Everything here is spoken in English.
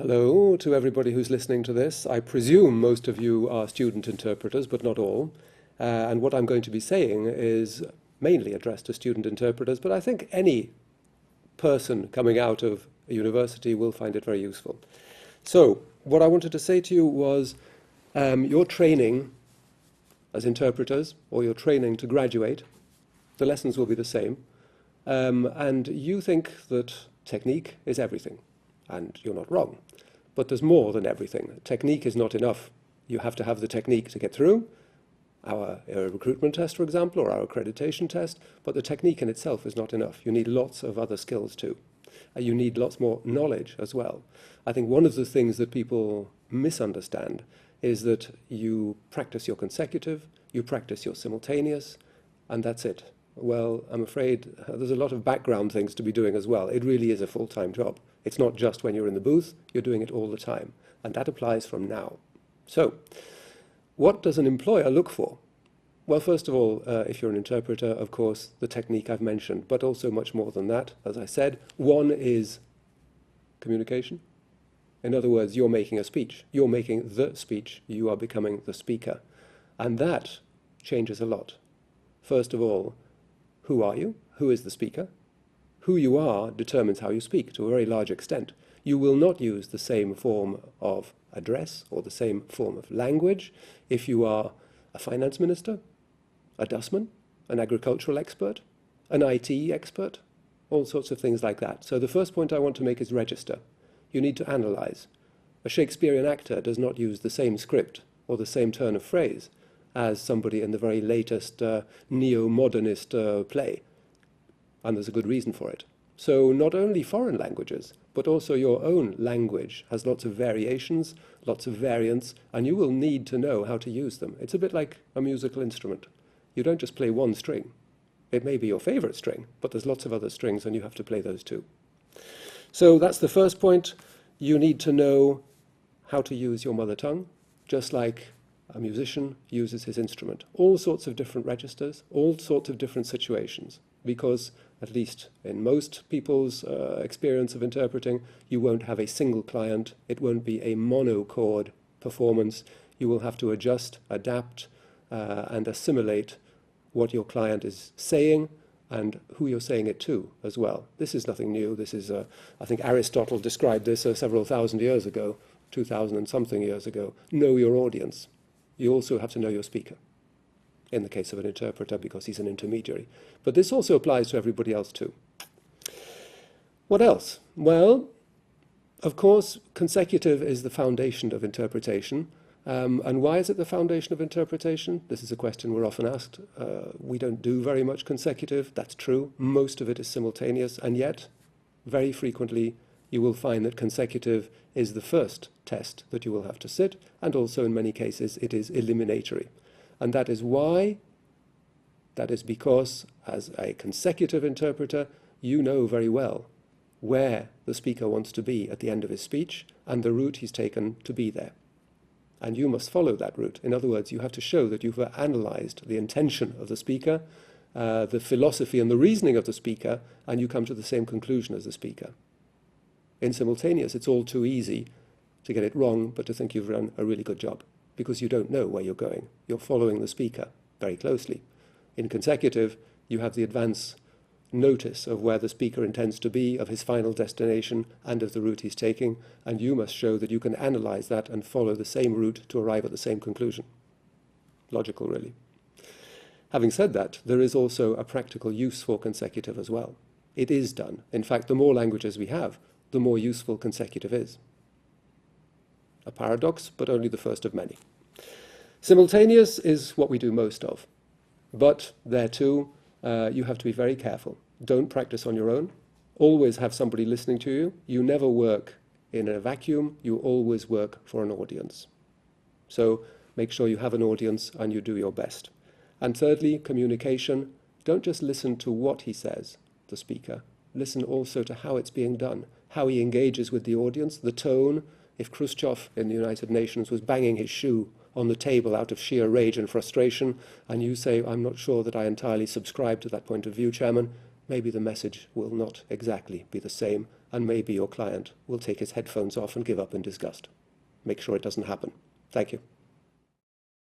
Hello to everybody who's listening to this. I presume most of you are student interpreters, but not all. And what I'm going to be saying is mainly addressed to student interpreters, but I think any person coming out of a university will find it very useful. So, what I wanted to say to you was your training as interpreters, or your training to graduate, the lessons will be the same. And you think that technique is everything, and you're not wrong. But there's more than everything. Technique is not enough. You have to have the technique to get through our recruitment test, for example, or our accreditation test, but the technique in itself is not enough. You need lots of other skills too. You need lots more knowledge as well. I think one of the things that people misunderstand is that you practice your consecutive, you practice your simultaneous, and that's it. Well, I'm afraid there's a lot of background things to be doing as well. It really is a full-time job. It's not just when you're in the booth, you're doing it all the time. And that applies from now. So, what does an employer look for? Well, first of all, if you're an interpreter, of course, the technique I've mentioned, but also much more than that. As I said, one is communication. In other words, you're making a speech. You're making the speech. You are becoming the speaker. And that changes a lot. First of all, who are you? Who is the speaker? Who you are determines how you speak to a very large extent. You will not use the same form of address or the same form of language if you are a finance minister, a dustman, an agricultural expert, an IT expert, all sorts of things like that. So the first point I want to make is register. You need to analyze. A Shakespearean actor does not use the same script or the same turn of phrase as somebody in the very latest neo-modernist play. And there's a good reason for it. So not only foreign languages, but also your own language has lots of variations, lots of variants, and you will need to know how to use them. It's a bit like a musical instrument. You don't just play one string. It may be your favorite string, but there's lots of other strings and you have to play those too. So that's the first point. You need to know how to use your mother tongue, just like a musician uses his instrument. All sorts of different registers, all sorts of different situations, because at least in most people's experience of interpreting, you won't have a single client. It won't be a monochord performance. You will have to adjust, adapt, and assimilate what your client is saying and who you're saying it to as well. This is nothing new. This is, I think Aristotle described this several thousand years ago, 2,000 and something years ago. Know your audience. You also have to know your speaker, in the case of an interpreter, because he's an intermediary. But this also applies to everybody else too. What else? Well, of course, consecutive is the foundation of interpretation. And why is it the foundation of interpretation? This is a question we're often asked. We don't do very much consecutive. That's true. Most of it is simultaneous. And yet, very frequently, you will find that consecutive is the first test that you will have to sit, and also in many cases it is eliminatory. And that is why, that is because as a consecutive interpreter, you know very well where the speaker wants to be at the end of his speech and the route he's taken to be there. And you must follow that route. In other words, you have to show that you've analyzed the intention of the speaker, the philosophy and the reasoning of the speaker, and you come to the same conclusion as the speaker. In simultaneous, it's all too easy to get it wrong, but to think you've done a really good job, because you don't know where you're going. You're following the speaker very closely. In consecutive, you have the advance notice of where the speaker intends to be, of his final destination, and of the route he's taking, and you must show that you can analyze that and follow the same route to arrive at the same conclusion. Logical, really. Having said that, there is also a practical use for consecutive as well. It is done. In fact, the more languages we have, the more useful consecutive is. A paradox, but only the first of many. Simultaneous is what we do most of. But there too, you have to be very careful. Don't practice on your own. Always have somebody listening to you. You never work in a vacuum. You always work for an audience. So make sure you have an audience and you do your best. And thirdly, communication. Don't just listen to what he says, the speaker. Listen also to how it's being done, how he engages with the audience, the tone. If Khrushchev in the United Nations was banging his shoe on the table out of sheer rage and frustration, and you say, I'm not sure that I entirely subscribe to that point of view, Chairman, maybe the message will not exactly be the same, and maybe your client will take his headphones off and give up in disgust. Make sure it doesn't happen. Thank you.